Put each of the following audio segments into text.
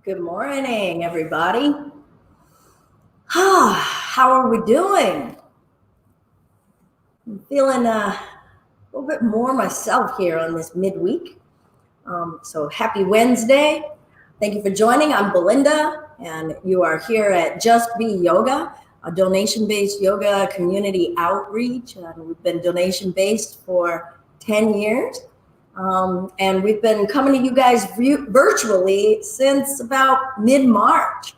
Good morning, everybody. How are we doing? I'm feeling a little bit more myself here on this midweek. So happy Wednesday. Thank you for joining. I'm Belinda, and you are here at Just Be Yoga, a donation-based yoga community outreach. We've been donation-based for 10 years. And we've been coming to you guys virtually since about mid-March,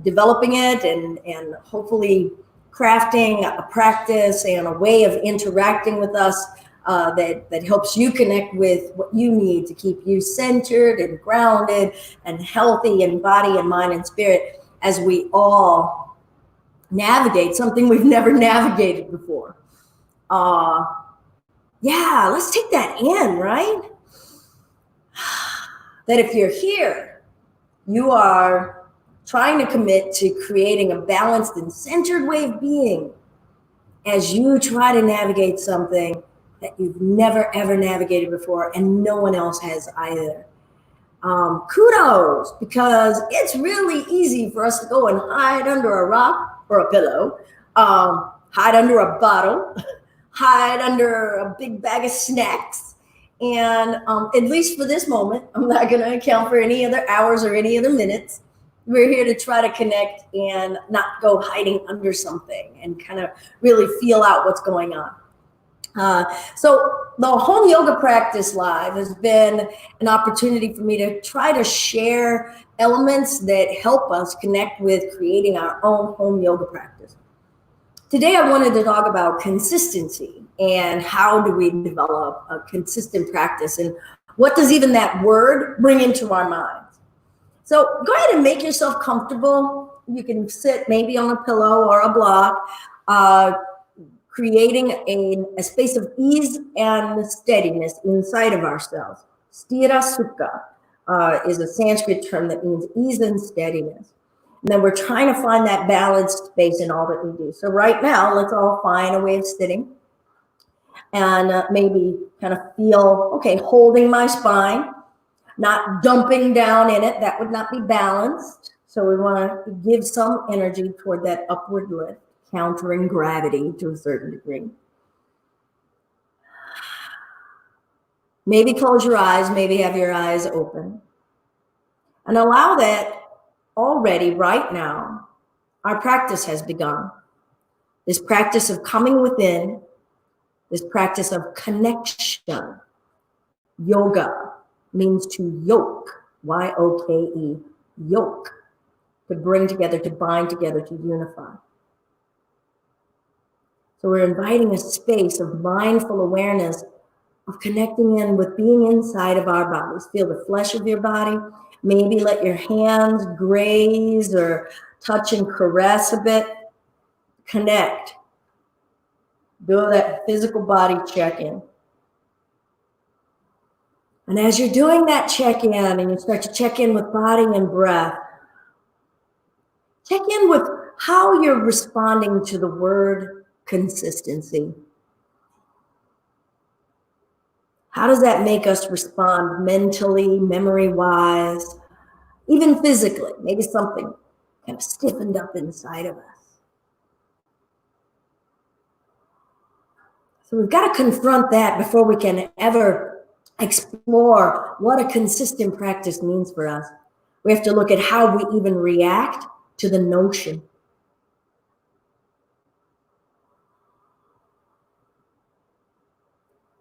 developing it and hopefully crafting a practice and a way of interacting with us that helps you connect with what you need to keep you centered and grounded and healthy in body and mind and spirit as we all navigate something we've never navigated before. Yeah, let's take that in, right? That if you're here, you are trying to commit to creating a balanced and centered way of being as you try to navigate something that you've never, ever navigated before and no one else has either. Kudos, because it's really easy for us to go and hide under a rock or a pillow, hide under a bottle, hide under a big bag of snacks. And at least for this moment, I'm not going to account for any other hours or any other minutes. We're here to try to connect and not go hiding under something and kind of really feel out what's going on. So the home yoga practice live has been an opportunity for me to try to share elements that help us connect with creating our own home yoga practice. Today, I wanted to talk about consistency and how do we develop a consistent practice and what does even that word bring into our minds. So go ahead and make yourself comfortable. You can sit maybe on a pillow or a block, creating a space of ease and steadiness inside of ourselves. Sthira sukha is a Sanskrit term that means ease and steadiness. And then we're trying to find that balanced space in all that we do. So right now, let's all find a way of sitting and maybe kind of feel, okay, holding my spine, not dumping down in it. That would not be balanced. So we want to give some energy toward that upward lift, countering gravity to a certain degree. Maybe close your eyes, maybe have your eyes open. And allow that already right now, our practice has begun. This practice of coming within, this practice of connection. Yoga means to yoke, Y-O-K-E, yoke, to bring together, to bind together, to unify. So we're inviting a space of mindful awareness of connecting in with being inside of our bodies. Feel the flesh of your body. Maybe let your hands graze or touch and caress a bit. Connect. Do that physical body check-in. And as you're doing that check-in and you start to check in with body and breath, check in with how you're responding to the word consistency. How does that make us respond mentally, memory-wise, even physically? Maybe something kind of stiffened up inside of us. So we've got to confront that before we can ever explore what a consistent practice means for us. We have to look at how we even react to the notion.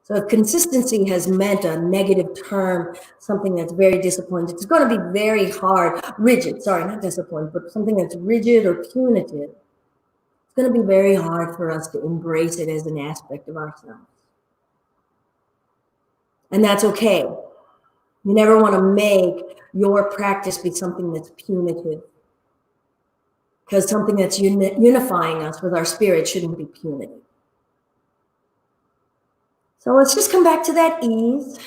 So if consistency has meant a negative term, something that's very disappointing, it's going to be very hard, rigid, sorry, not disappointing, but something that's rigid or punitive. It's going to be very hard for us to embrace it as an aspect of ourselves. And that's okay. You never want to make your practice be something that's punitive. Because something that's unifying us with our spirit shouldn't be punitive. So let's just come back to that ease.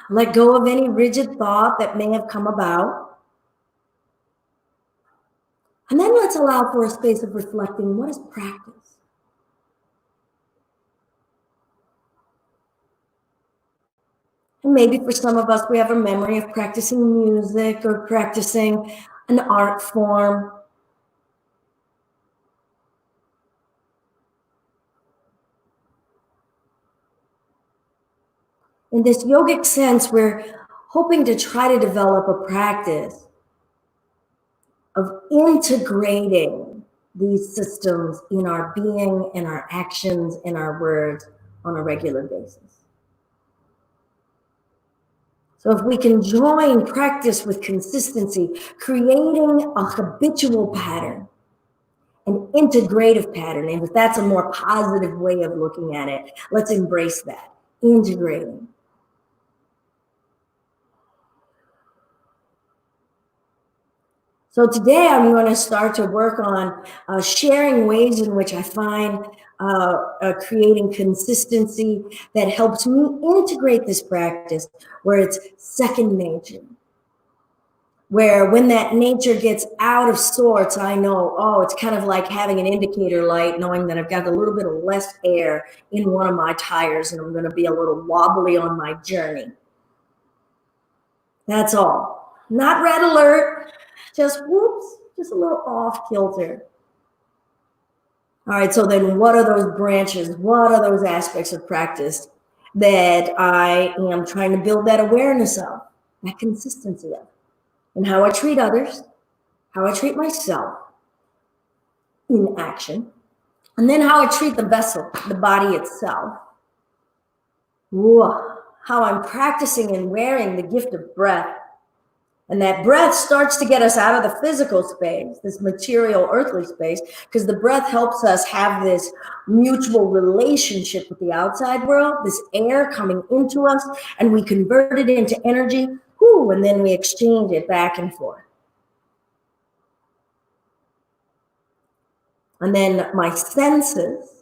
Let go of any rigid thought that may have come about. And then let's allow for a space of reflecting, what is practice? Maybe for some of us, we have a memory of practicing music or practicing an art form. In this yogic sense, we're hoping to try to develop a practice of integrating these systems in our being, in our actions, in our words on a regular basis. So if we can join practice with consistency, creating a habitual pattern, an integrative pattern, and if that's a more positive way of looking at it, let's embrace that, integrating. So today I'm going to start to work on sharing ways in which I find creating consistency that helps me integrate this practice where it's second nature. Where when that nature gets out of sorts, I know, oh, it's kind of like having an indicator light, knowing that I've got a little bit of less air in one of my tires and I'm going to be a little wobbly on my journey. That's all. Not red alert. Just whoops, just a little off kilter. All right, so then what are those branches? What are those aspects of practice that I am trying to build that awareness of, that consistency of, and how I treat others, how I treat myself in action, and then how I treat the vessel, the body itself. Whoa, how I'm practicing and wearing the gift of breath. And that breath starts to get us out of the physical space, this material, earthly space, because the breath helps us have this mutual relationship with the outside world, this air coming into us, and we convert it into energy, and then we exchange it back and forth. And then my senses.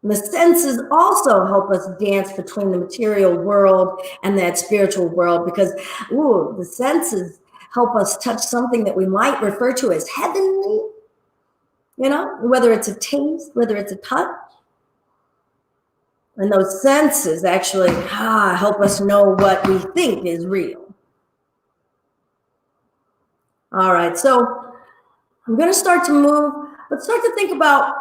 The senses also help us dance between the material world and that spiritual world because, the senses help us touch something that we might refer to as heavenly, whether it's a taste, whether it's a touch. And those senses actually help us know what we think is real. All right, so I'm going to start to move. Let's start to think about,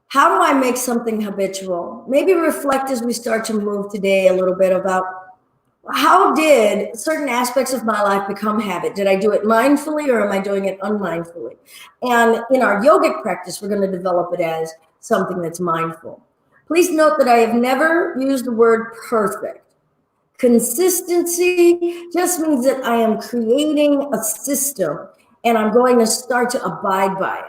how do I make something habitual? Maybe reflect as we start to move today a little bit about, how did certain aspects of my life become habit? Did I do it mindfully or am I doing it unmindfully? And in our yogic practice, we're going to develop it as something that's mindful. Please note that I have never used the word perfect. Consistency just means that I am creating a system and I'm going to start to abide by it.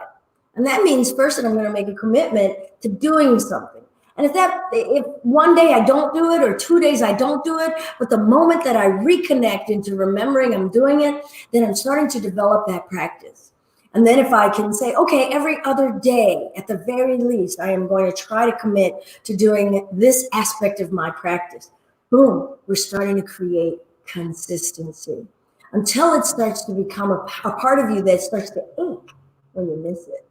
And that means first that I'm going to make a commitment to doing something. And if one day I don't do it or 2 days I don't do it, but the moment that I reconnect into remembering I'm doing it, then I'm starting to develop that practice. And then if I can say, okay, every other day, at the very least, I am going to try to commit to doing this aspect of my practice. Boom, we're starting to create consistency until it starts to become a part of you that starts to ache when you miss it.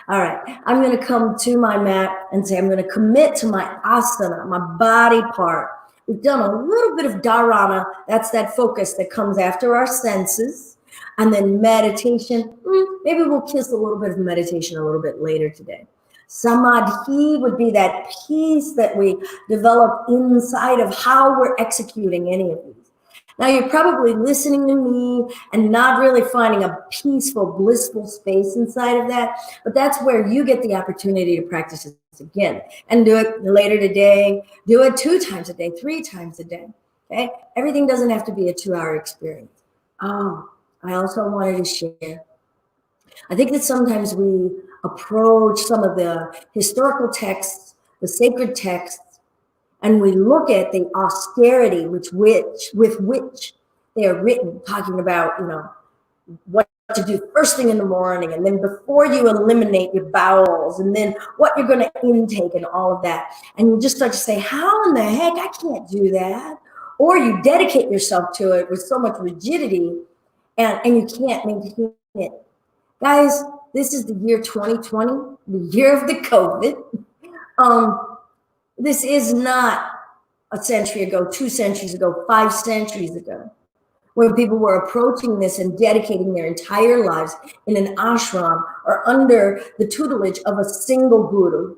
All right, I'm going to come to my mat and say I'm going to commit to my asana, my body part. We've done a little bit of dharana. That's that focus that comes after our senses. And then meditation. Maybe we'll kiss a little bit of meditation a little bit later today. Samadhi would be that peace that we develop inside of how we're executing any of these. Now, you're probably listening to me and not really finding a peaceful, blissful space inside of that, but that's where you get the opportunity to practice this again and do it later today. Do it 2 times a day, 3 times a day, okay? Everything doesn't have to be a 2-hour experience. I also wanted to share. I think that sometimes we approach some of the historical texts, the sacred texts, and we look at the austerity with which they are written, talking about, what to do first thing in the morning, and then before you eliminate your bowels, and then what you're going to intake and all of that. And you just start to say, how in the heck, I can't do that. Or you dedicate yourself to it with so much rigidity and you can't maintain it. Guys, this is the year 2020, the year of the COVID. This is not a century ago, 2 centuries ago, 5 centuries ago, when people were approaching this and dedicating their entire lives in an ashram or under the tutelage of a single guru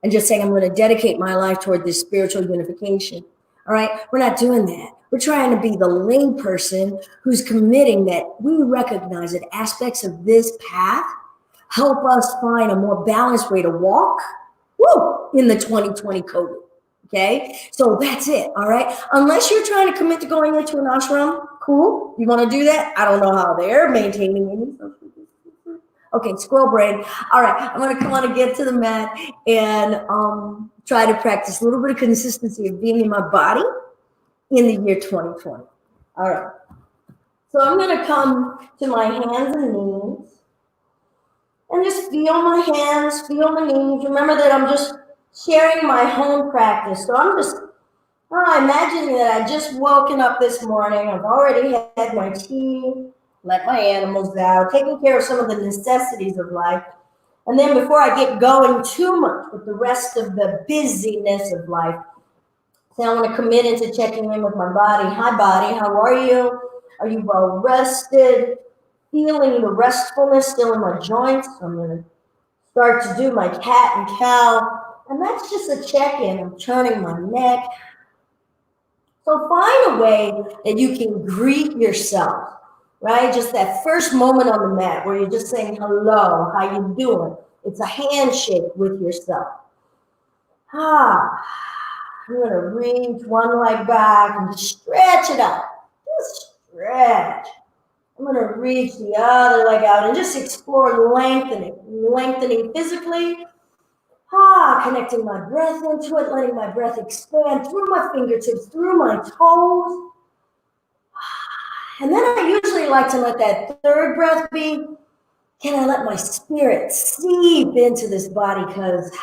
and just saying, I'm going to dedicate my life toward this spiritual unification. All right. We're not doing that. We're trying to be the lay person who's committing that we recognize that aspects of this path help us find a more balanced way to walk in the 2020 COVID. Okay. So that's it. All right. Unless you're trying to commit to going into an ashram, cool. You want to do that? I don't know how they're maintaining any social distance. Okay, squirrel brain. All right, I'm going to come on and get to the mat and try to practice a little bit of consistency of being in my body in the year 2020. All right. So I'm going to come to my hands and knees and just feel my hands, feel my knees. Remember that I'm just sharing my home practice. So I'm just imagining that I just woken up this morning. I've already had my tea, let my animals out, taking care of some of the necessities of life. And then before I get going too much with the rest of the busyness of life, so I want to commit into checking in with my body. Hi, body. How are you? Are you well rested? Feeling the restfulness still in my joints? So I'm going to start to do my cat and cow. And that's just a check-in. I'm turning my neck. So find a way that you can greet yourself, right? Just that first moment on the mat where you're just saying, hello, how you doing? It's a handshake with yourself. I'm going to reach one leg back and just stretch it out. Just stretch. I'm going to reach the other leg out and just explore lengthening physically. Connecting my breath into it, letting my breath expand through my fingertips, through my toes. And then I usually like to let that third breath be, can I let my spirit seep into this body? Because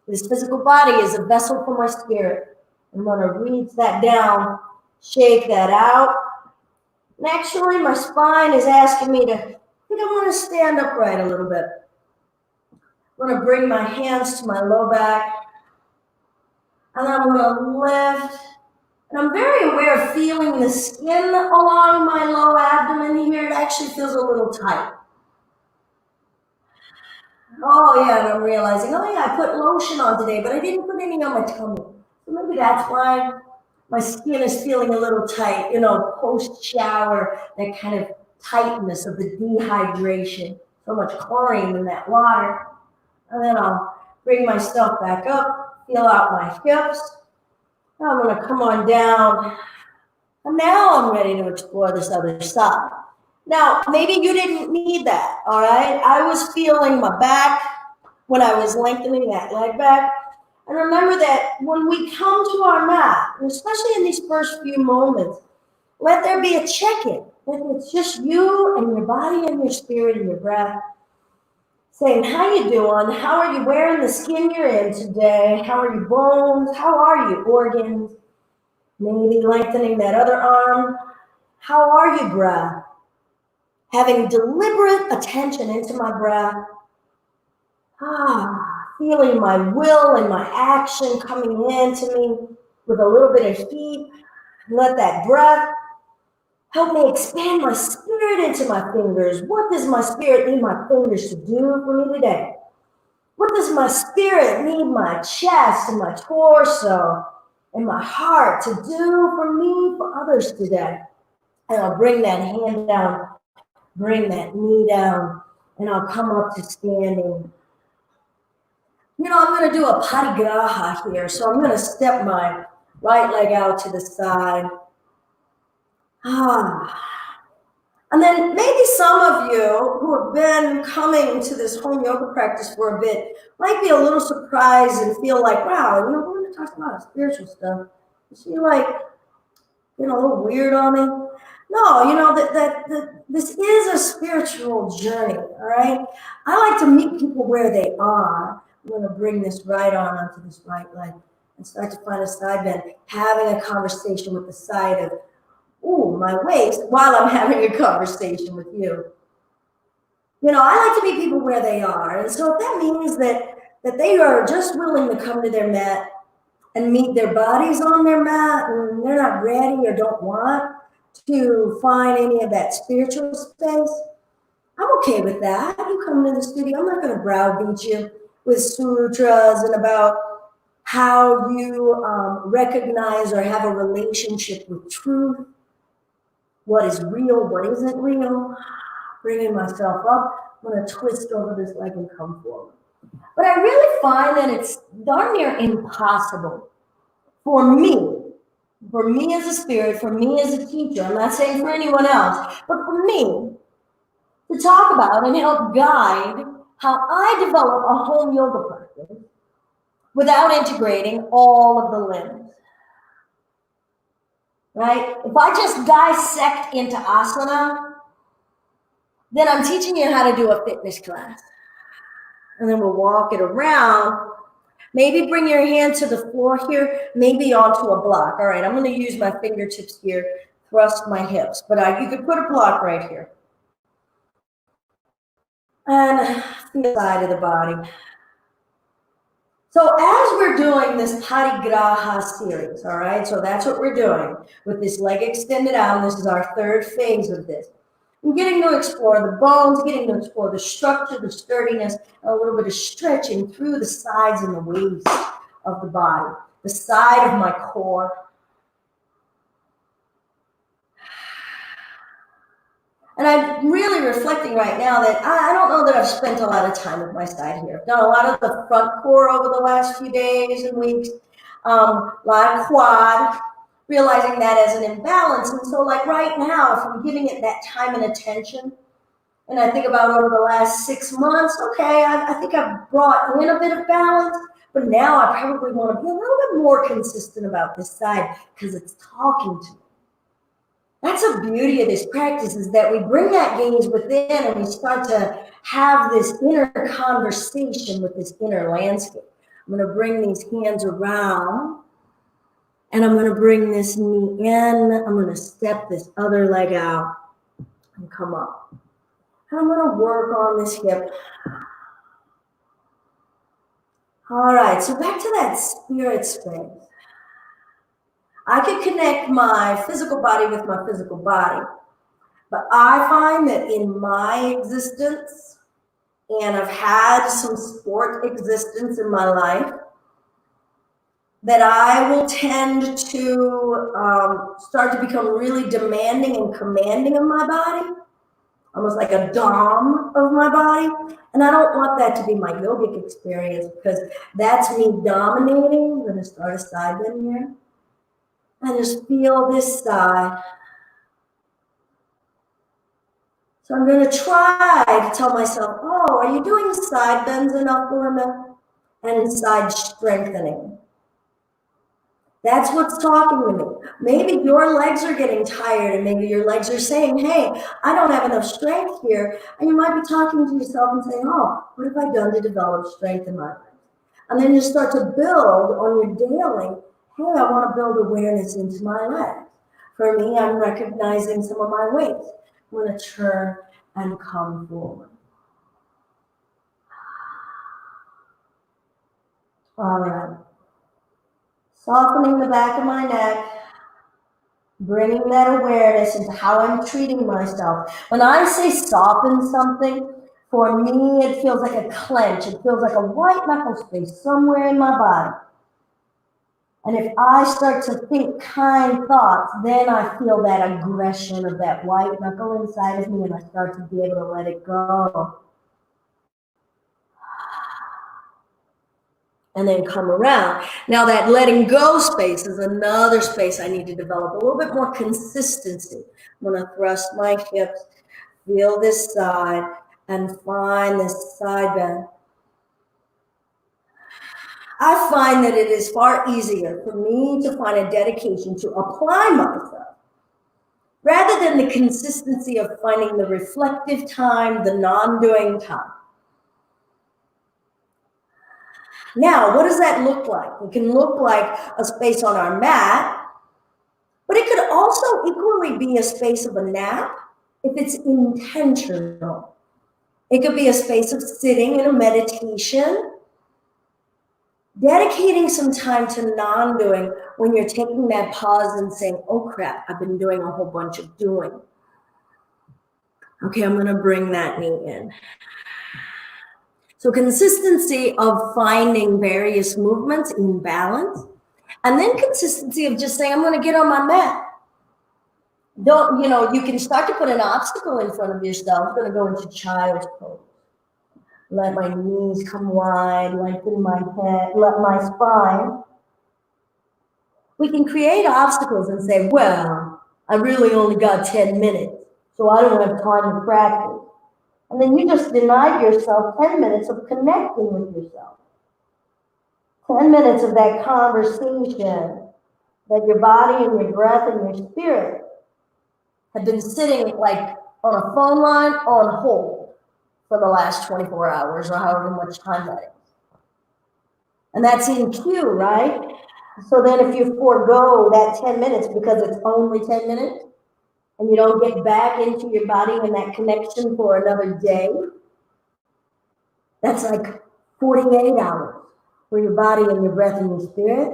this physical body is a vessel for my spirit. I'm going to reach that down, shake that out. And actually, my spine is asking me to, I think I want to stand upright a little bit. I'm going to bring my hands to my low back. And I'm going to lift. And I'm very aware of feeling the skin along my low abdomen here. It actually feels a little tight. Oh, yeah, and I'm realizing, I put lotion on today, but I didn't put any on my tummy. So maybe that's why my skin is feeling a little tight, post-shower, that kind of tightness of the dehydration. So much chlorine in that water. And then I'll bring myself back up, feel out my hips. Now I'm going to come on down. And now I'm ready to explore this other side. Now, maybe you didn't need that, all right? I was feeling my back when I was lengthening that leg back. And remember that when we come to our mat, and especially in these first few moments, let there be a check-in. It's just you and your body and your spirit and your breath. Saying, how you doing? How are you wearing the skin you're in today? How are your bones? How are you, organs? Maybe lengthening that other arm. How are you, breath? Having deliberate attention into my breath. Feeling my will and my action coming into me with a little bit of heat. Let that breath help me expand my spirit into my fingers. What does my spirit need my fingers to do for me today? What does my spirit need my chest and my torso and my heart to do for me, for others today? And I'll bring that hand down, bring that knee down, and I'll come up to standing. I'm going to do a parigraha here. So I'm going to step my right leg out to the side. And then maybe some of you who have been coming to this home yoga practice for a bit might be a little surprised and feel like, wow, we're going to talk about spiritual stuff. Is she like, a little weird on me? No, this is a spiritual journey, all right? I like to meet people where they are. I'm going to bring this right on onto this right leg and start to find a side bend, having a conversation with the side of my waist while I'm having a conversation with you. I like to meet people where they are. And so if that means that they are just willing to come to their mat and meet their bodies on their mat and they're not ready or don't want to find any of that spiritual space, I'm okay with that. You come to the studio, I'm not going to browbeat you with sutras and about how you recognize or have a relationship with truth, what is real, what isn't real. Bringing myself up, I'm going to twist over this leg and come forward. But I really find that it's darn near impossible for me as a spirit, for me as a teacher, I'm not saying for anyone else, but for me to talk about and help guide how I develop a home yoga practice without integrating all of the limbs. Right? If I just dissect into asana, then I'm teaching you how to do a fitness class. And then we'll walk it around. Maybe bring your hand to the floor here, maybe onto a block. All right, I'm going to use my fingertips here, thrust my hips, but you could put a block right here. And the side of the body. So as we're doing this Parigraha series, all right, so that's what we're doing with this leg extended out. This is our third phase of this. I'm getting to explore the bones, getting to explore the structure, the sturdiness, and a little bit of stretching through the sides and the waist of the body, the side of my core. And I'm really reflecting right now that I don't know that I've spent a lot of time with my side here. I've done a lot of the front core over the last few days and weeks, a lot of quad, realizing that as an imbalance. And so like right now, if I'm giving it that time and attention, and I think about over the last 6 months, okay, I think I've brought in a bit of balance, but now I probably want to be a little bit more consistent about this side because it's talking to me. That's the beauty of this practice, is that we bring that gaze within and we start to have this inner conversation with this inner landscape. I'm going to bring these hands around and I'm going to bring this knee in. I'm going to step this other leg out and come up. And I'm going to work on this hip. All right, so back to that spirit space. I could connect my physical body with my physical body, but I find that in my existence, and I've had some sport existence in my life, that I will tend to start to become really demanding and commanding of my body, almost like a dom of my body. And I don't want that to be my yogic experience, because that's me dominating. I'm going to start a side bend here. And just feel this side. So I'm going to try to tell myself, oh, are you doing side bends enough, Belinda? And side strengthening. That's what's talking to me. Maybe your legs are getting tired and maybe your legs are saying, hey, I don't have enough strength here. And you might be talking to yourself and saying, oh, what have I done to develop strength in my legs? And then you start to build on your daily, hey, I want to build awareness into my legs. For me, I'm recognizing some of my weight. I'm going to turn and come forward. All right. Softening the back of my neck, bringing that awareness into how I'm treating myself. When I say soften something, for me, it feels like a clench. It feels like a white knuckle space somewhere in my body. And if I start to think kind thoughts, then I feel that aggression of that white knuckle inside of me, and I start to be able to let it go. And then come around. Now that letting go space is another space I need to develop a little bit more consistency. I'm going to thrust my hips, feel this side, and find this side bend. I find that it is far easier for me to find a dedication to apply myself rather than the consistency of finding the reflective time, the non-doing time. Now, what does that look like? It can look like a space on our mat, but it could also equally be a space of a nap if it's intentional. It could be a space of sitting in a meditation, dedicating some time to non-doing when you're taking that pause and saying, oh crap, I've been doing a whole bunch of doing. Okay, I'm going to bring that knee in. So consistency of finding various movements in balance, and then consistency of just saying, I'm going to get on my mat. Don't, you can start to put an obstacle in front of yourself. I'm going to go into child's pose. Let my knees come wide, lengthen my head, let my spine. We can create obstacles and say, well, I really only got 10 minutes, so I don't have time to practice. And then you just denied yourself 10 minutes of connecting with yourself. 10 minutes of that conversation that your body and your breath and your spirit have been sitting like on a phone line on hold for the last 24 hours or however much time that is. And that's in queue, right? So then if you forego that 10 minutes because it's only 10 minutes and you don't get back into your body and that connection for another day, that's like 48 hours where your body and your breath and your spirit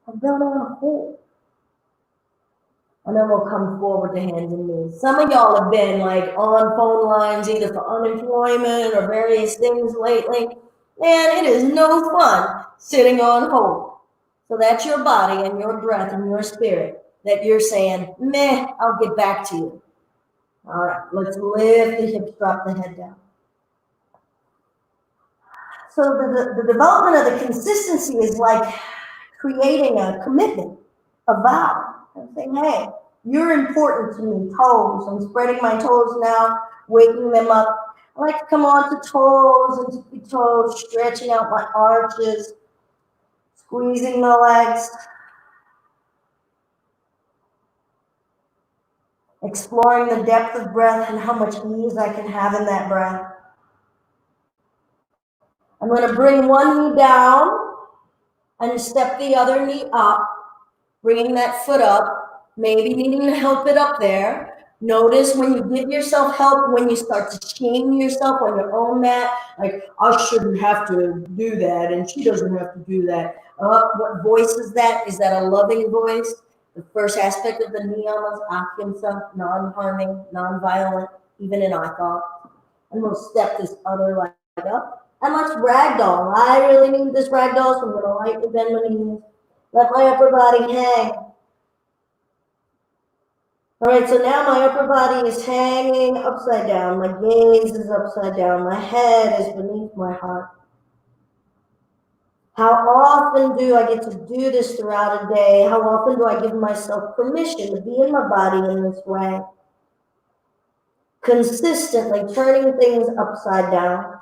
have been on hold. And then we'll come forward to hands and knees. Some of y'all have been like on phone lines either for unemployment or various things lately. Man, it is no fun sitting on hold. So that's your body and your breath and your spirit that you're saying, meh, I'll get back to you. All right, let's lift the hips, drop the head down. So the development of the consistency is like creating a commitment, a vow. I'm saying, hey, you're important to me, toes. I'm spreading my toes now, waking them up. I like to come on to toes and tippy toes, stretching out my arches, squeezing the legs, exploring the depth of breath and how much ease I can have in that breath. I'm going to bring one knee down and step the other knee up, bringing that foot up, maybe needing to help it up there. Notice when you give yourself help, when you start to shame yourself on your own mat, like, I shouldn't have to do that, and she doesn't have to do that. What voice is that? Is that a loving voice? The first aspect of the niyamas, ahimsa, non-harming, non-violent, even in our thought. And we'll step this other leg up. And let's ragdoll. I really need this ragdoll, so I'm going to lightly bend my knees. Let my upper body hang. All right, so now my upper body is hanging upside down. My gaze is upside down. My head is beneath my heart. How often do I get to do this throughout a day? How often do I give myself permission to be in my body in this way? Consistently turning things upside down.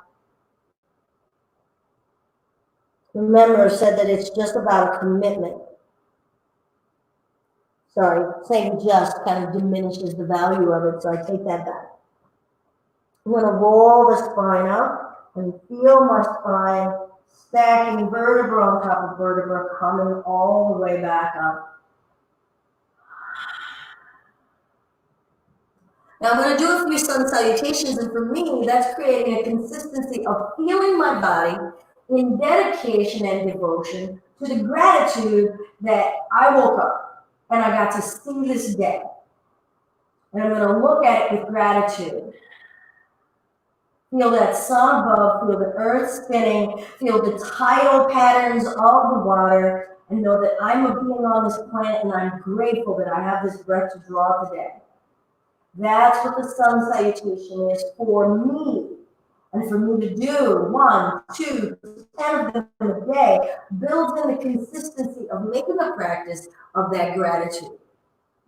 Remember, I said that it's just about a commitment. Sorry, saying just kind of diminishes the value of it, so I take that back. I'm going to roll the spine up and feel my spine stacking vertebra on top of vertebra, coming all the way back up. Now I'm going to do a few sun salutations, and for me, that's creating a consistency of feeling my body in dedication and devotion to the gratitude that I woke up and I got to see this day. And I'm going to look at it with gratitude. Feel that sun above, feel the earth spinning, feel the tidal patterns of the water, and know that I'm a being on this planet and I'm grateful that I have this breath to draw today. That's what the sun salutation is for me. And for me to do 1, 2, 10 of them a day builds in the consistency of making a practice of that gratitude.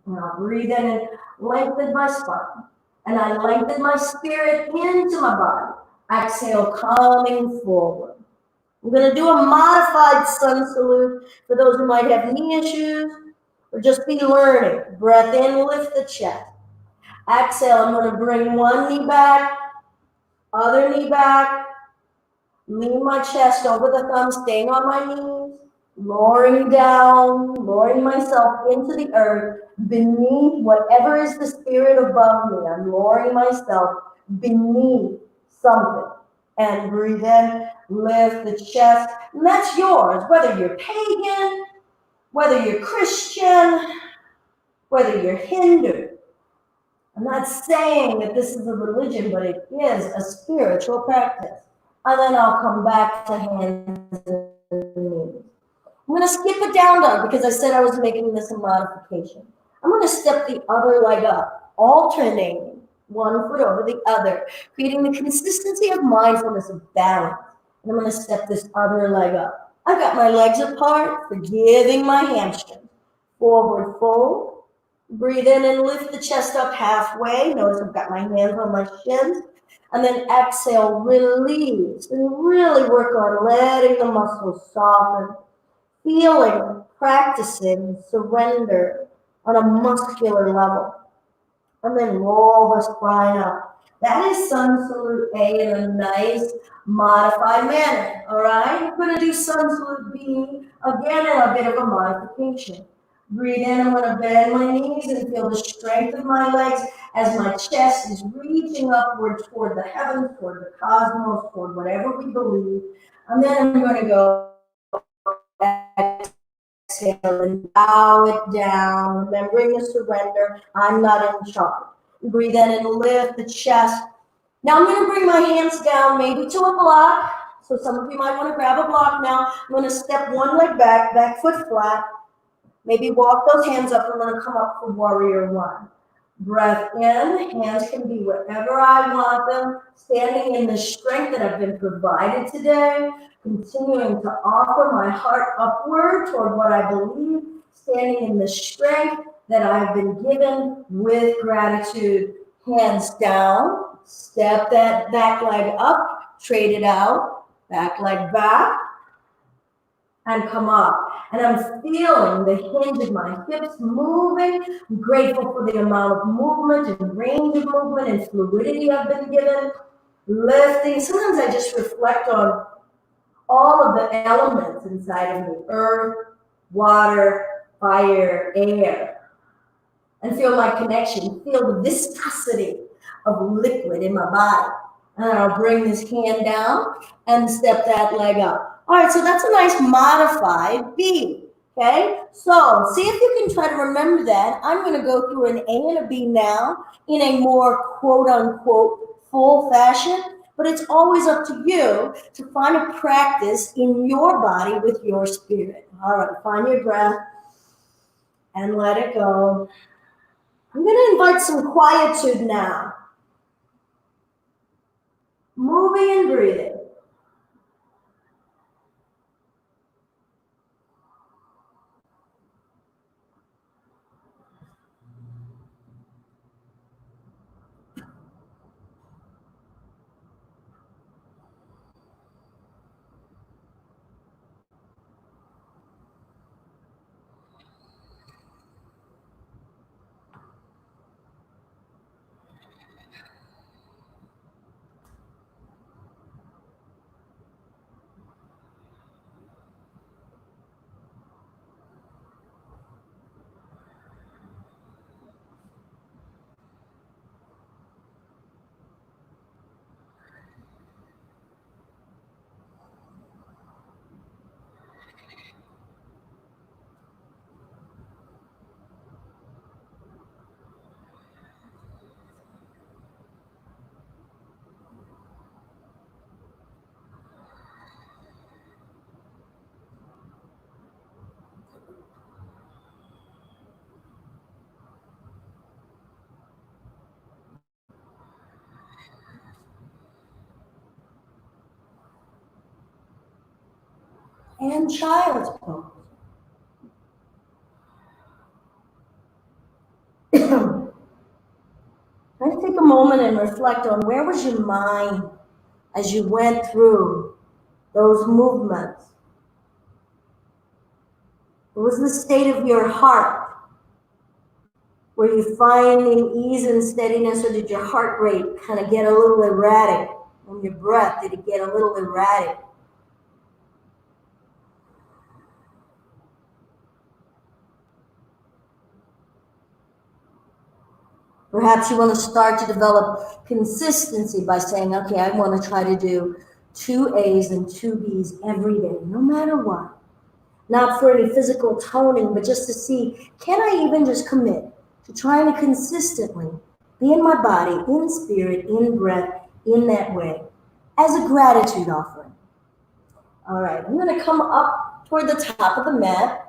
And I'll breathe in and lengthen my spine. And I lengthen my spirit into my body. Exhale, coming forward. I'm going to do a modified sun salute for those who might have knee issues or just be learning. Breath in, lift the chest. Exhale, I'm going to bring one knee back, other knee back, lean my chest over the thumb, staying on my knees, lowering down, lowering myself into the earth, beneath whatever is the spirit above me. I'm lowering myself beneath something. And breathe in, lift the chest. And that's yours, whether you're pagan, whether you're Christian, whether you're Hindu. I'm not saying that this is a religion, but it is a spiritual practice. And then I'll come back to hands and knees. I'm going to skip it down dog because I said I was making this a modification. I'm going to step the other leg up, alternating one foot over the other, creating the consistency of mindfulness of balance. And I'm going to step this other leg up. I've got my legs apart, forgiving my hamstrings. Forward fold. Breathe in and lift the chest up halfway. Notice I've got my hands on my shins. And then exhale, release, and really work on letting the muscles soften. Feeling, practicing surrender on a muscular level. And then roll the spine up. That is Sun Salute A in a nice modified manner. All right? We're going to do Sun Salute B again in a bit of a modification. Breathe in. I'm going to bend my knees and feel the strength of my legs as my chest is reaching upward toward the heavens, toward the cosmos, toward whatever we believe. And then I'm going to go exhale and bow it down, remembering the surrender. I'm not in charge. Breathe in and lift the chest. Now I'm going to bring my hands down, maybe to a block. So some of you might want to grab a block now. I'm going to step one leg back foot flat. Maybe walk those hands up. I'm going to come up for warrior one. Breath in, hands can be wherever I want them, standing in the strength that I've been provided today, continuing to offer my heart upward toward what I believe, standing in the strength that I've been given with gratitude. Hands down, step that back leg up, trade it out, back leg back, and come up. And I'm feeling the hinge of my hips moving. I'm grateful for the amount of movement and range of movement and fluidity I've been given. Lifting. Sometimes I just reflect on all of the elements inside of me: earth, water, fire, air. And feel my connection. Feel the viscosity of liquid in my body. And then I'll bring this hand down and step that leg up. All right, so that's a nice modified B, okay? So see if you can try to remember that. I'm going to go through an A and a B now in a more quote-unquote full fashion, but it's always up to you to find a practice in your body with your spirit. All right, find your breath and let it go. I'm going to invite some quietude now. Moving and breathing. And child's pose. Try to take a moment and reflect on where was your mind as you went through those movements. What was the state of your heart? Were you finding ease and steadiness, or did your heart rate kind of get a little erratic? And your breath, did it get a little erratic? Perhaps you want to start to develop consistency by saying, okay, I want to try to do 2 A's and 2B's every day, no matter what. Not for any physical toning, but just to see, can I even just commit to trying to consistently be in my body, in spirit, in breath, in that way, as a gratitude offering. All right, I'm going to come up toward the top of the mat.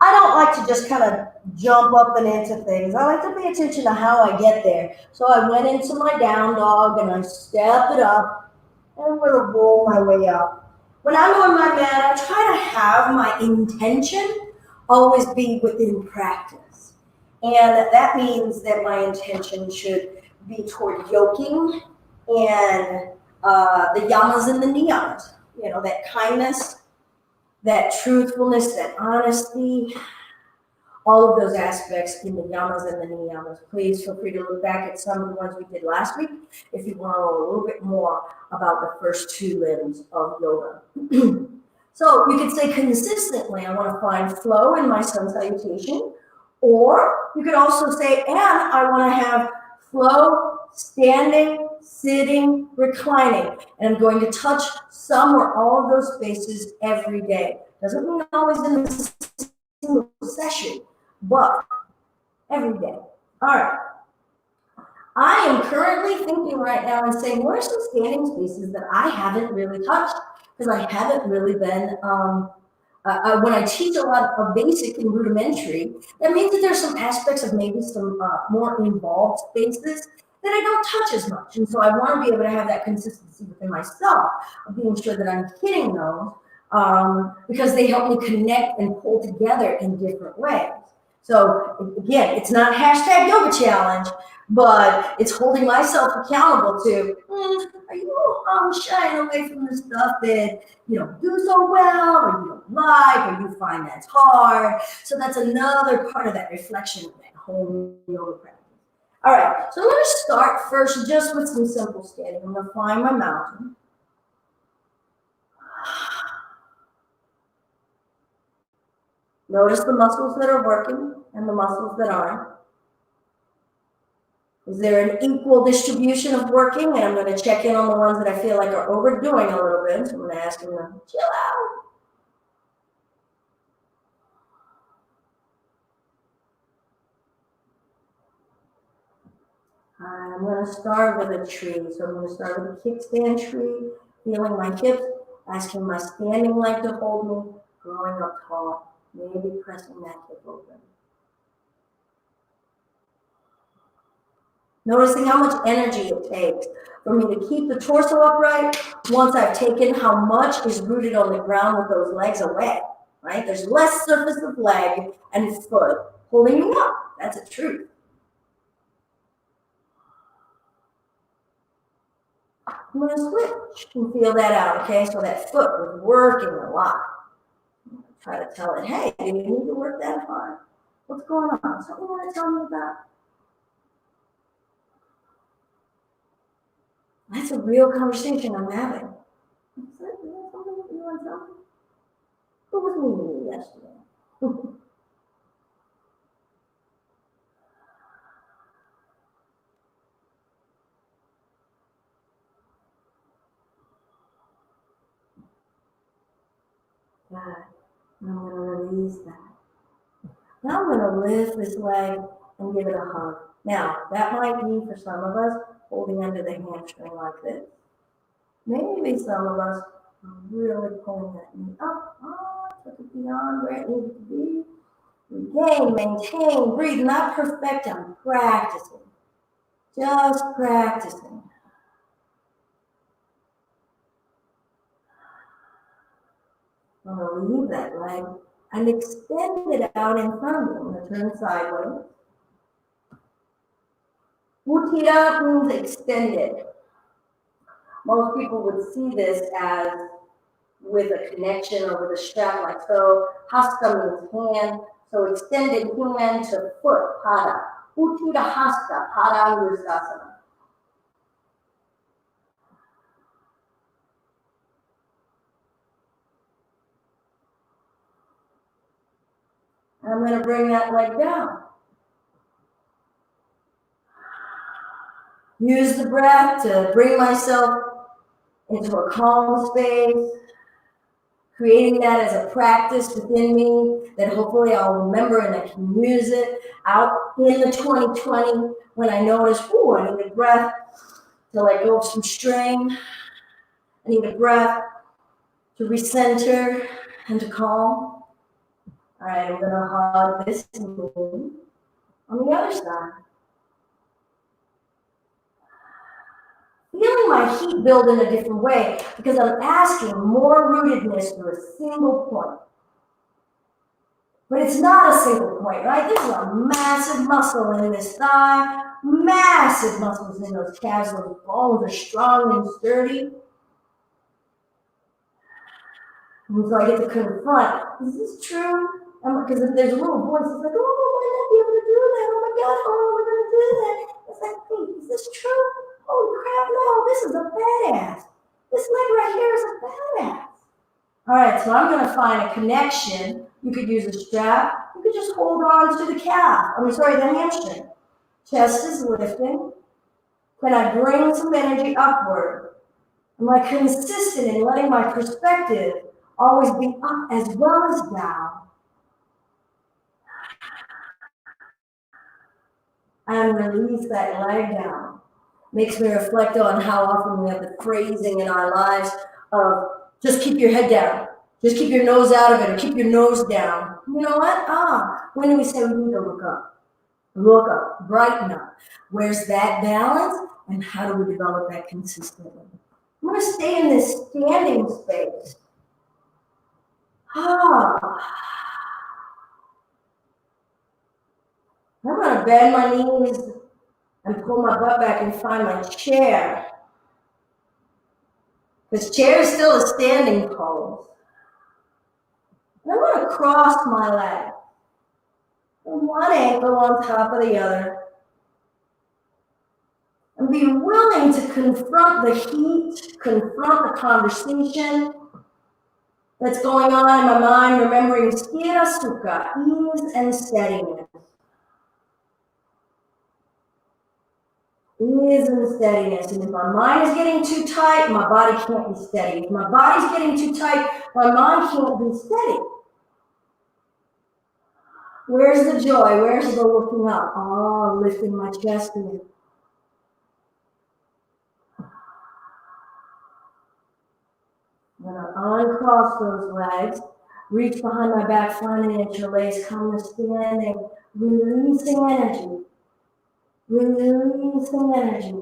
I don't like to just kind of jump up and into things. I like to pay attention to how I get there. So I went into my down dog and I stepped it up and I'm going to roll my way up. When I'm on my mat, I try to have my intention always be within practice. And that means that my intention should be toward yoking and the yamas and the niyamas. You know, that kindness, that truthfulness, that honesty, all of those aspects in the yamas and the niyamas. Please feel free to look back at some of the ones we did last week if you want to know a little bit more about the first 2 limbs of yoga. So you could say consistently, I want to find flow in my sun salutation, or you could also say, and I want to have flow standing, sitting, reclining, and I'm going to touch some or all of those spaces every day. Doesn't mean always in the single session, but every day. All right. I am currently thinking right now and saying, what are some standing spaces that I haven't really touched? Because I haven't really been, when I teach a lot of basic and rudimentary, that means that there's some aspects of maybe some more involved spaces that I don't touch as much. And so I want to be able to have that consistency within myself of being sure that I'm hitting those because they help me connect and pull together in different ways. So again, it's not hashtag yoga challenge, but it's holding myself accountable to, are you shying away from the stuff that you don't do so well, or you don't like, or you find that's hard? So that's another part of that reflection of that whole yoga practice. All right, so I'm going to start first just with some simple standing. I'm going to find my mountain. Notice the muscles that are working and the muscles that aren't. Is there an equal distribution of working? And I'm going to check in on the ones that I feel like are overdoing a little bit. So I'm going to ask them to chill out. I'm going to start with a tree. So I'm going to start with a kickstand tree, feeling my hips, asking my standing leg to hold me, growing up tall, maybe pressing that hip open. Noticing how much energy it takes for me to keep the torso upright once I've taken how much is rooted on the ground with those legs away, right? There's less surface of leg and foot holding me up. That's the truth. I'm going to switch and feel that out, okay? So that foot was working a lot. Try to tell it, hey, do you need to work that hard? What's going on? Something you want to tell me about? That's a real conversation I'm having. Is that something that you want to tell me? Who was meeting you yesterday? God, and I'm going to release that. Now I'm going to lift this leg and give it a hug. Now, that might be for some of us holding under the hamstring like this. Maybe some of us are really pulling that knee up. Took it beyond where it needed to be. Regain, maintain, breathe. Not perfect, I'm practicing. Just practicing. I'm going to leave that leg and extend it out in front of me. I'm going to turn sideways. Utthita means extended. Most people would see this as with a connection over the strap like so. Hasta means hand, so extended hand to foot, pada. Utthita hasta, pada virasana. And I'm going to bring that leg down. Use the breath to bring myself into a calm space, creating that as a practice within me that hopefully I'll remember and I can use it out in the 2020 when I notice, ooh, I need a breath to let go of some strain. I need a breath to recenter and to calm. All right, I'm gonna hug this knee on the other side. Feeling my heat build in a different way because I'm asking more rootedness for a single point. But it's not a single point, right? There's a massive muscle in this thigh, massive muscles in those calves. Those bones are strong and sturdy. And so I get to confront, is this true? Because if there's a little voice that's like, oh, I might not be able to do that. Oh my God, oh, we're going to do that. It's like, hey, is this true? Holy crap, no, this is a badass. This leg right here is a badass. All right, so I'm going to find a connection. You could use a strap. You could just hold on to the calf. The hamstring. Chest is lifting. Can I bring some energy upward? Am I consistent in letting my perspective always be up as well as down? And release that leg down. Makes me reflect on how often we have the phrasing in our lives of just keep your head down. Just keep your nose out of it or keep your nose down. You know what? When do we say we need to look up? Look up, brighten up. Where's that balance? And how do we develop that consistently? I'm going to stay in this standing space. I'm going to bend my knees and pull my butt back and find my chair. This chair is still a standing pose. And I'm going to cross my leg. One ankle on top of the other. And be willing to confront the heat, confront the conversation that's going on in my mind, remembering Sthira Sukha, ease and steadiness. Ease and steadiness. And if my mind is getting too tight, my body can't be steady. If my body's getting too tight, my mind can't be steady. Where's the joy? Where's the looking up? Oh, lifting my chest in. I'm going to uncross those legs, reach behind my back, find an interlace, come to standing, releasing energy. Releasing energy.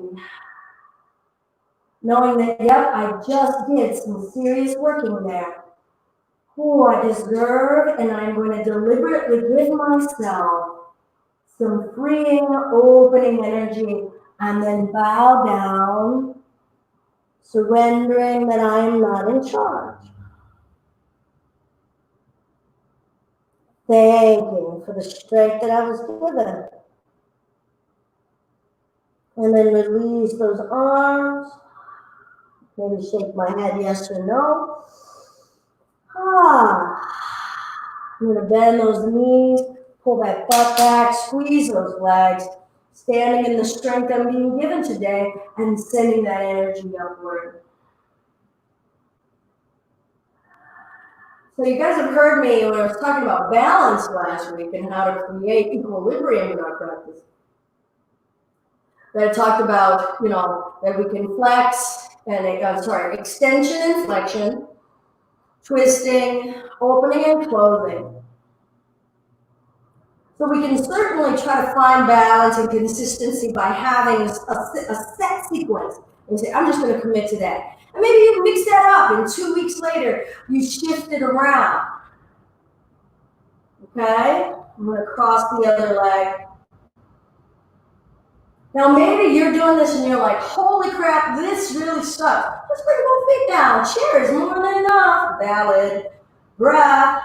Knowing that, yep, I just did some serious working there. Oh, I deserve, and I'm going to deliberately give myself some freeing, opening energy, and then bow down, surrendering that I am not in charge. Thanking for the strength that I was given. And then release those arms. Maybe shake my head yes or no. I'm going to bend those knees, pull that butt back, squeeze those legs, standing in the strength I'm being given today and sending that energy upward. So you guys have heard me when I was talking about balance last week and how to create equilibrium in our practice. That I talked about, that we can flex and extension and flexion, twisting, opening and closing. So we can certainly try to find balance and consistency by having a set sequence and say, I'm just going to commit to that. And maybe you mix that up and 2 weeks later, you shift it around. Okay? I'm going to cross the other leg. Now maybe you're doing this and you're like, holy crap, this really sucks. Just bring both feet down. Chair is more than enough. Valid. Breath.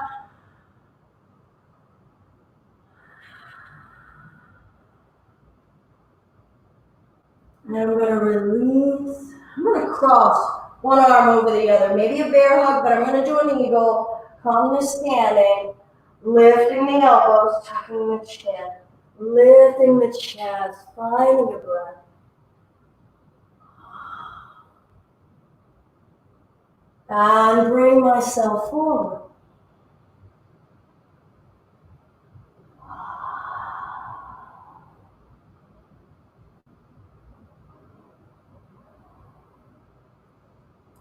And I'm going to release. I'm going to cross one arm over the other. Maybe a bear hug, but I'm going to do an eagle. Come to standing. Lifting the elbows, tucking the chin. Lifting the chest. Finding your breath. And bring myself forward.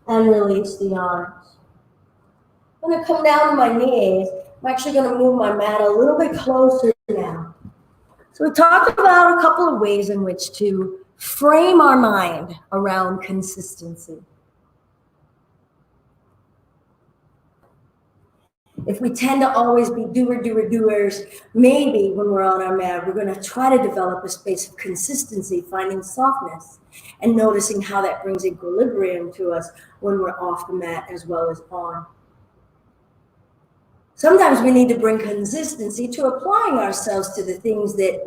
And release the arms. I'm going to come down to my knees. I'm actually going to move my mat a little bit closer now. So we talked about a couple of ways in which to frame our mind around consistency. If we tend to always be doers, maybe when we're on our mat, we're going to try to develop a space of consistency, finding softness, and noticing how that brings equilibrium to us when we're off the mat as well as on. Sometimes we need to bring consistency to applying ourselves to the things that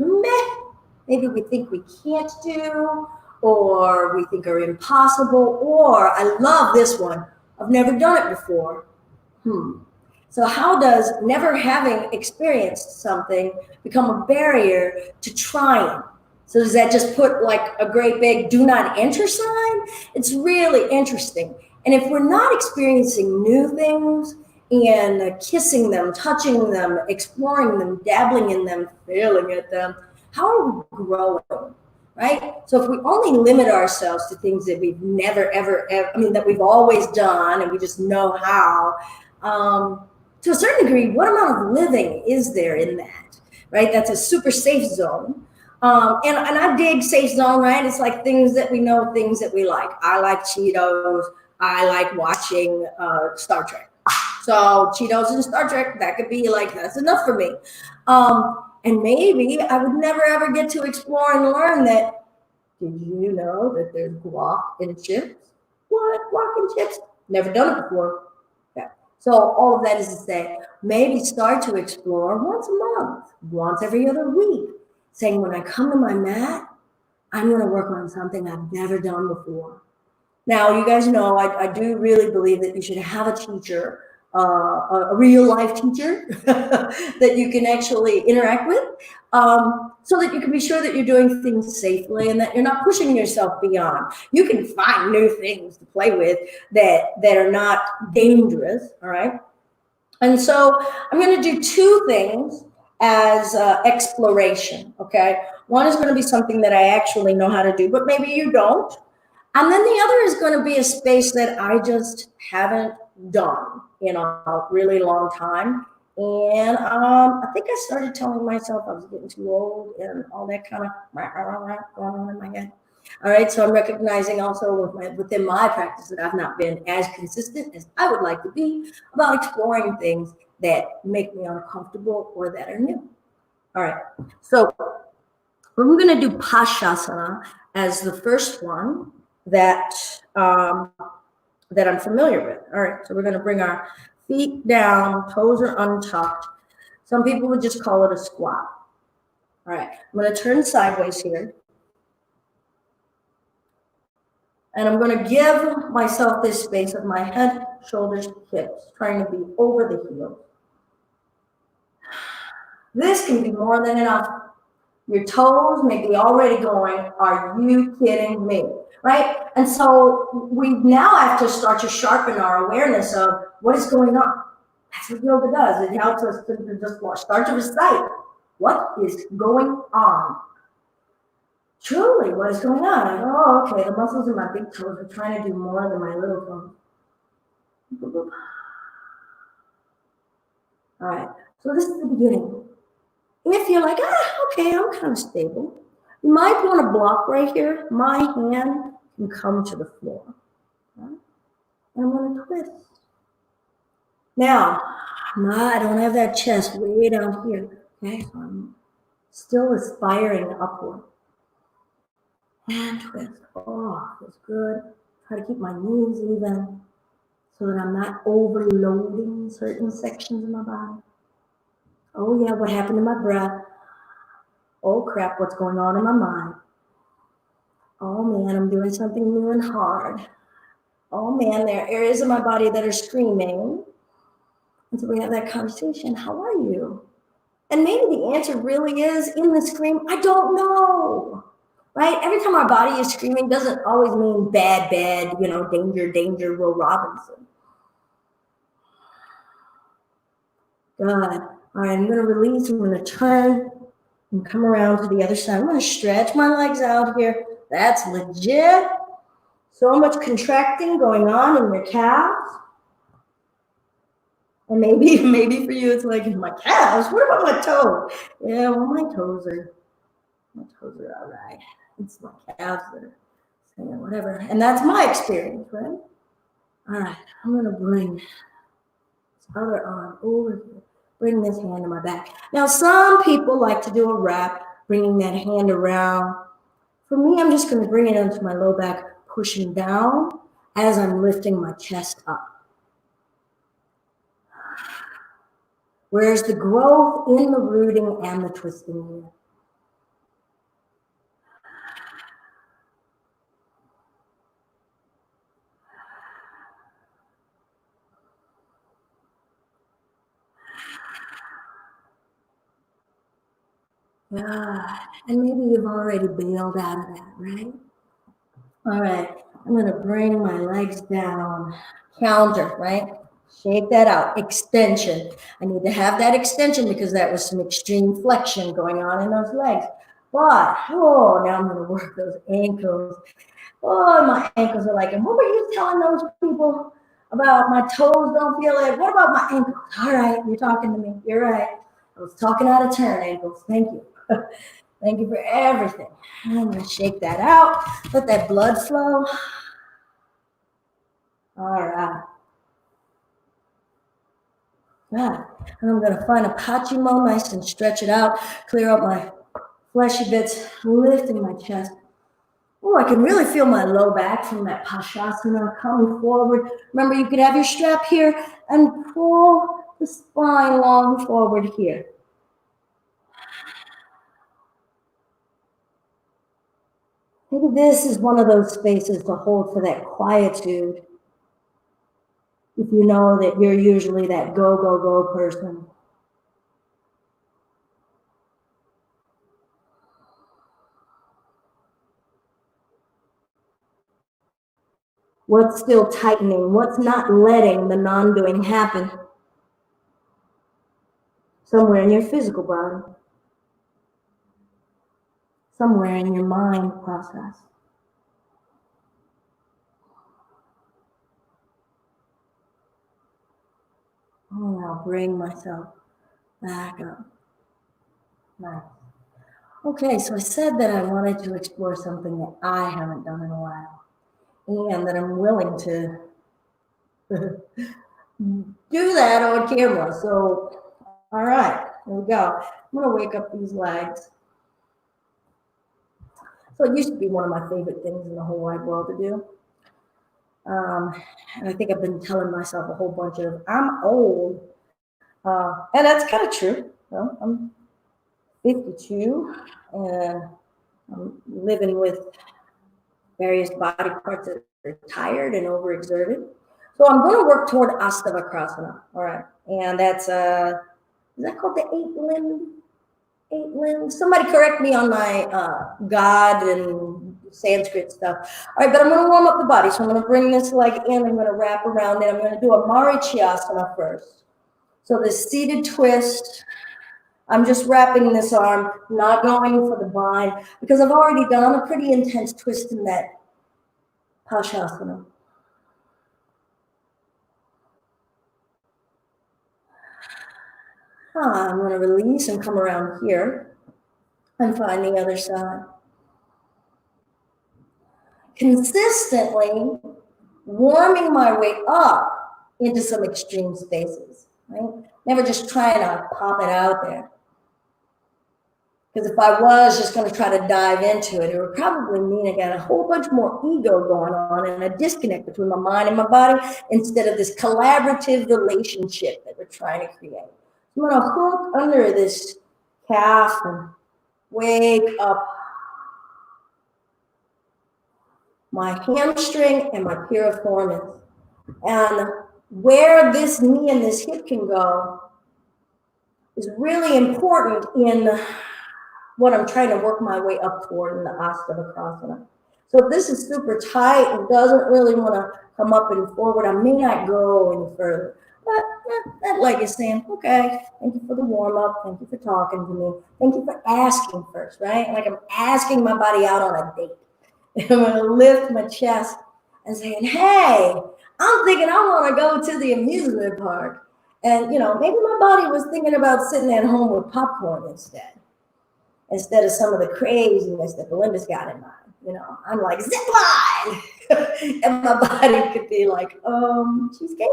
maybe we think we can't do, or we think are impossible, or I love this one, I've never done it before. So how does never having experienced something become a barrier to trying? So does that just put like a great big do not enter sign? It's really interesting. And if we're not experiencing new things and kissing them, touching them, exploring them, dabbling in them, failing at them, how are we growing? Right? So if we only limit ourselves to things that we've never, ever, that we've always done and we just know how, to a certain degree, what amount of living is there in that, right? That's a super safe zone. And I dig safe zone, right? It's like things that we know, things that we like. I like Cheetos. I like watching Star Trek. So Cheetos and Star Trek, that could be like, that's enough for me. And maybe I would never ever get to explore and learn that, did you know that there's guac in chips? What? Guac and chips? Never done it before. So all of that is to say, maybe start to explore once a month, once every other week, saying when I come to my mat, I'm going to work on something I've never done before. Now, you guys know I do really believe that you should have a teacher, a real life teacher that you can actually interact with, so that you can be sure that you're doing things safely and that you're not pushing yourself beyond. You can find new things to play with that are not dangerous, all right? And so I'm going to do two things as exploration, okay? One is going to be something that I actually know how to do, but maybe you don't. And then the other is going to be a space that I just haven't done in a really long time. And I think I started telling myself I was getting too old and all that kind of going on in my head. All right, so I'm recognizing also within my practice that I've not been as consistent as I would like to be about exploring things that make me uncomfortable or that are new. All right, so we're going to do Pashasana as the first one that I'm familiar with. All right, so we're going to bring our feet down, toes are untucked. Some people would just call it a squat. All right, I'm going to turn sideways here. And I'm going to give myself this space of my head, shoulders, hips, trying to be over the heels. This can be more than enough. Your toes may be already going, are you kidding me? Right? And so we now have to start to sharpen our awareness of what is going on. That's what yoga does. It helps us to just start to recite what is going on. Truly, what is going on? I go, oh, okay, the muscles in my big toes are trying to do more than my little toes. All right, so this is the beginning. If you're like, okay, I'm kind of stable, you might want to block right here. My hand can come to the floor. Right? And I'm going to twist. Now, I don't have that chest way down here. Okay, so I'm still aspiring upward. And twist. Oh, that's good. Try to keep my knees even so that I'm not overloading certain sections of my body. Oh yeah, what happened to my breath? Oh crap, what's going on in my mind? Oh man, I'm doing something new and hard. Oh man, there are areas of my body that are screaming. And so we have that conversation. How are you? And maybe the answer really is in the scream, I don't know. Right? Every time our body is screaming doesn't always mean bad, danger, Will Robinson. Good. All right, I'm going to release. I'm going to turn and come around to the other side. I'm going to stretch my legs out here. That's legit. So much contracting going on in your calves. And maybe for you, it's like, my calves? What about my toes? Yeah, well, my toes are all right. It's my calves that are saying whatever. And that's my experience, right? All right, I'm going to bring this other arm over here. Bring this hand to my back. Now, some people like to do a wrap, bringing that hand around. For me, I'm just going to bring it onto my low back, pushing down as I'm lifting my chest up. Where's the growth in the rooting and the twisting here? Yeah, and maybe you've already bailed out of that, right? All right, I'm going to bring my legs down, counter, right? Shake that out, extension. I need to have that extension because that was some extreme flexion going on in those legs. But, now I'm going to work those ankles. Oh, my ankles are like, and what were you telling those people about my toes don't feel it? What about my ankles? All right, you're talking to me. You're right. I was talking out of turn, ankles. Thank you. Thank you for everything. I'm going to shake that out. Let that blood flow. All right. Good. And I'm going to find a Pachimo, nice and stretch it out. Clear up my fleshy bits, lifting my chest. Oh, I can really feel my low back from that Pashasana coming forward. Remember, you could have your strap here and pull the spine long forward here. Maybe this is one of those spaces to hold for that quietude. If you know that you're usually that go, go, go person. What's still tightening? What's not letting the non-doing happen? Somewhere in your physical body. Somewhere in your mind process. Oh, I'll bring myself back up. Nice. Okay, so I said that I wanted to explore something that I haven't done in a while, and that I'm willing to do that on camera. So, all right, here we go. I'm gonna wake up these legs. So it used to be one of my favorite things in the whole wide world to do. And I think I've been telling myself a whole bunch of, I'm old. And that's kind of true. Well, I'm 52 and I'm living with various body parts that are tired and overexerted. So I'm going to work toward Astavakrasana. All right. And that's, is that called the eight limbs? Somebody correct me on my God and Sanskrit stuff. All right, but I'm going to warm up the body. So I'm going to bring this leg in. I'm going to wrap around it. I'm going to do a Marichiyasana first. So this seated twist. I'm just wrapping this arm, not going for the bind, because I've already done a pretty intense twist in that Pashasana. I'm going to release and come around here and find the other side. Consistently warming my way up into some extreme spaces, right? Never just trying to pop it out there. Because if I was just going to try to dive into it, it would probably mean I got a whole bunch more ego going on and a disconnect between my mind and my body instead of this collaborative relationship that we're trying to create. I'm going to hook under this calf and wake up my hamstring and my piriformis. And where this knee and this hip can go is really important in what I'm trying to work my way up toward in the Astavakrasana. So if this is super tight and doesn't really want to come up and forward, I may not go any further. But that leg is saying, okay, thank you for the warm up. Thank you for talking to me. Thank you for asking first, right? Like I'm asking my body out on a date. I'm going to lift my chest and saying, hey, I'm thinking I want to go to the amusement park. And, maybe my body was thinking about sitting at home with popcorn instead of some of the craziness that Belinda's got in mind. I'm like, zip line. And my body could be like, cheesecake.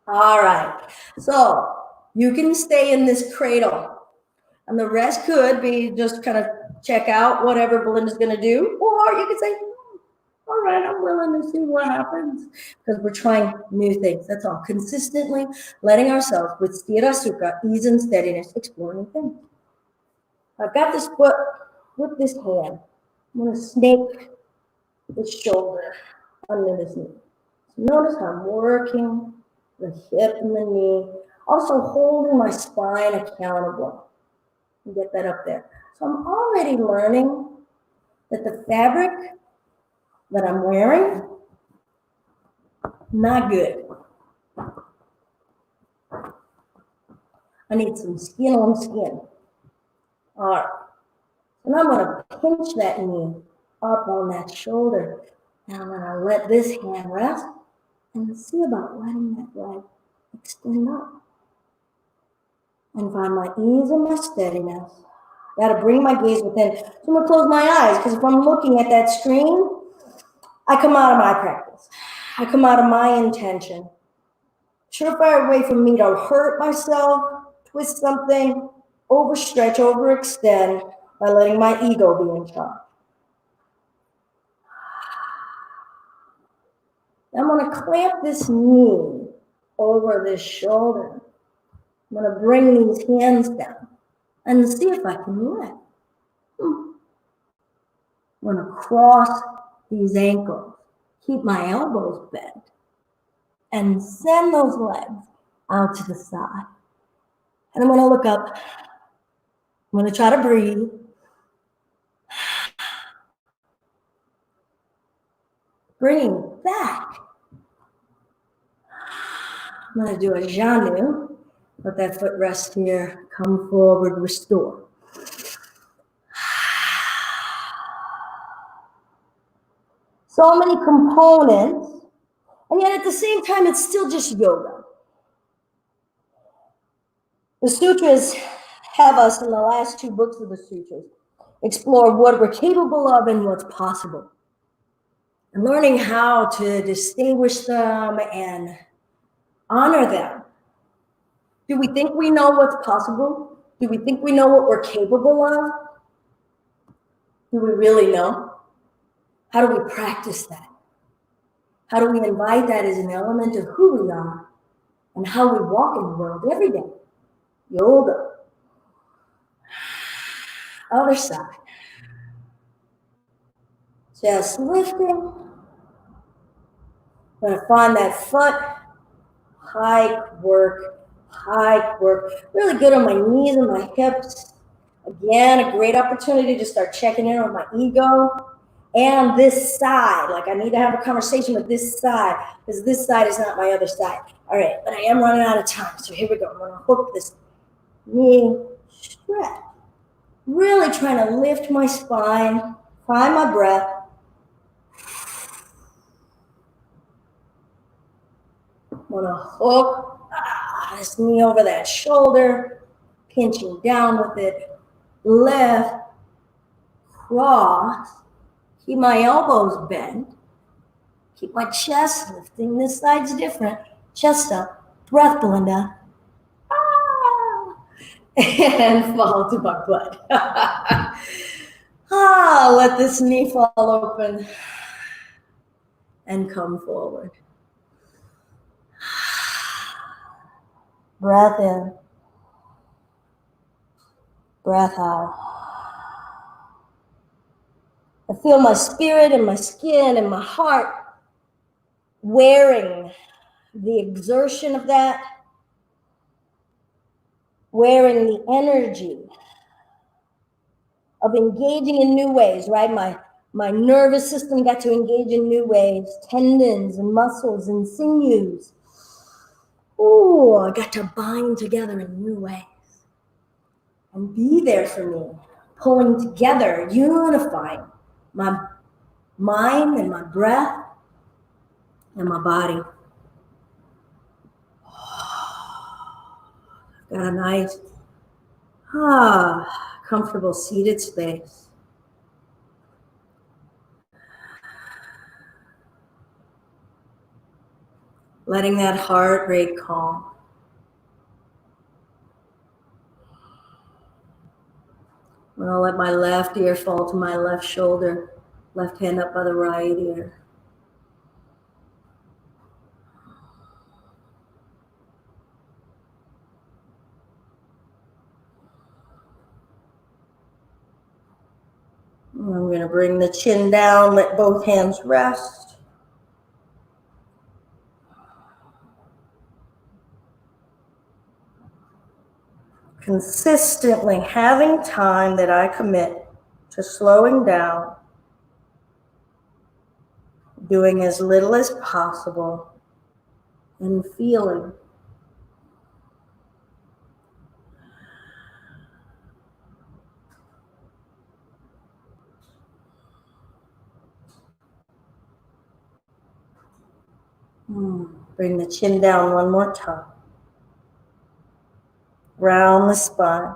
All right. So you can stay in this cradle. And the rest could be just kind of check out whatever Belinda's going to do. Or you could say, all right, I'm willing to see what happens. Because we're trying new things. That's all. Consistently letting ourselves, with Sthira Sukha, ease and steadiness, explore new things. I've got this foot with this hand. I'm going to snake the shoulder under this knee. So notice how I'm working the hip and the knee. Also holding my spine accountable. Get that up there. So I'm already learning that the fabric that I'm wearing, not good. I need some skin on skin. All right. And I'm going to pinch that knee up on that shoulder. Now I'm going to let this hand rest and see about letting that leg extend up. And find my ease and my steadiness. Got to bring my gaze within. So I'm going to close my eyes, because if I'm looking at that screen, I come out of my practice. I come out of my intention. Surefire way for me to hurt myself, twist something, overstretch, overextend by letting my ego be in charge. I'm going to clamp this knee over this shoulder. I'm going to bring these hands down and see if I can lift. I'm going to cross these ankles, keep my elbows bent, and send those legs out to the side. And I'm going to look up. I'm going to try to breathe. Bringing back. I'm going to do a Janu. Let that foot rest here. Come forward, restore. So many components, and yet at the same time, it's still just yoga. The sutras have us, in the last 2 books of the sutras, explore what we're capable of and what's possible. And learning how to distinguish them and honor them. Do we think we know what's possible? Do we think we know what we're capable of? Do we really know? How do we practice that? How do we invite that as an element of who we are and how we walk in the world every day? Yoga. Other side. Just lifting. I'm going to find that foot. Hike work. Really good on my knees and my hips. Again, a great opportunity to start checking in on my ego. And this side, like I need to have a conversation with this side, because this side is not my other side. All right, but I am running out of time, so here we go. I'm going to hook this knee, stretch. Really trying to lift my spine, find my breath. I'm going to hook this knee over that shoulder, pinching down with it. Lift, cross. Keep my elbows bent. Keep my chest lifting. This side's different. Chest up. Breath, Belinda. And fall to my butt. Let this knee fall open and come forward. Breath in. Breath out. I feel my spirit and my skin and my heart wearing the exertion of that, wearing the energy of engaging in new ways, right? My nervous system got to engage in new ways, tendons and muscles and sinews. Oh, I got to bind together in new ways and be there for me, pulling together, unifying my mind and my breath and my body. Got a nice, comfortable seated space. Letting that heart rate calm. I'm going to let my left ear fall to my left shoulder, left hand up by the right ear. And I'm going to bring the chin down, let both hands rest. Consistently having time that I commit to slowing down, doing as little as possible, and feeling. Bring the chin down one more time. Round the spine.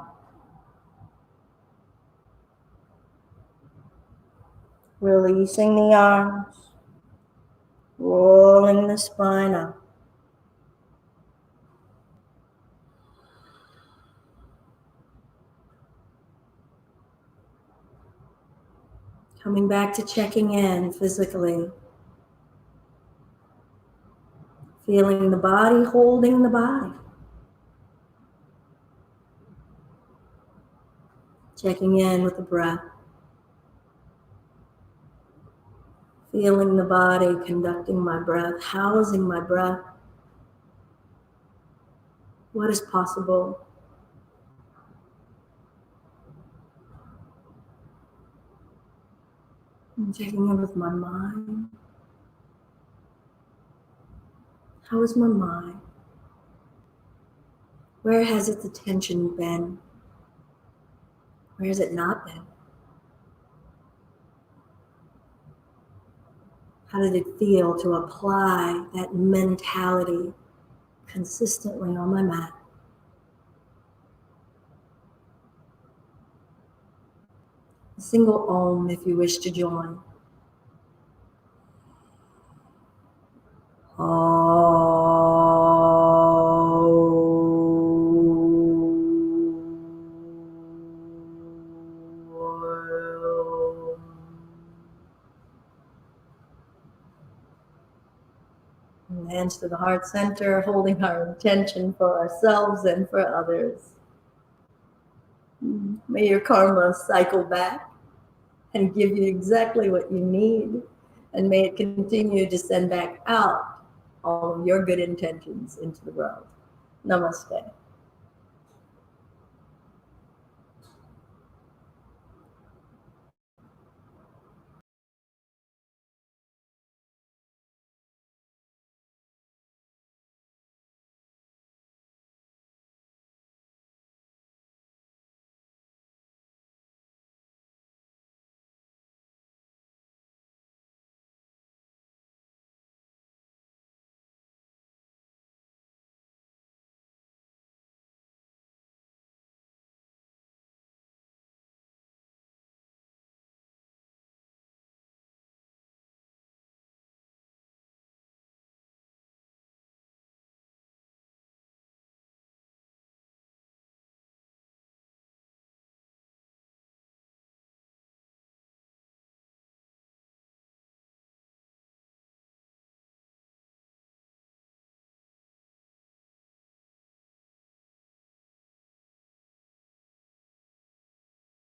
Releasing the arms. Rolling the spine up. Coming back to checking in physically. Feeling the body, holding the body. Checking in with the breath. Feeling the body, conducting my breath, housing my breath. What is possible? I'm checking in with my mind. How is my mind? Where has its attention been? Where has it not been? How did it feel to apply that mentality consistently on my mat? A single Om if you wish to join. Hands to the heart center, holding our intention for ourselves and for others. May your karma cycle back and give you exactly what you need, and may it continue to send back out all of your good intentions into the world. Namaste.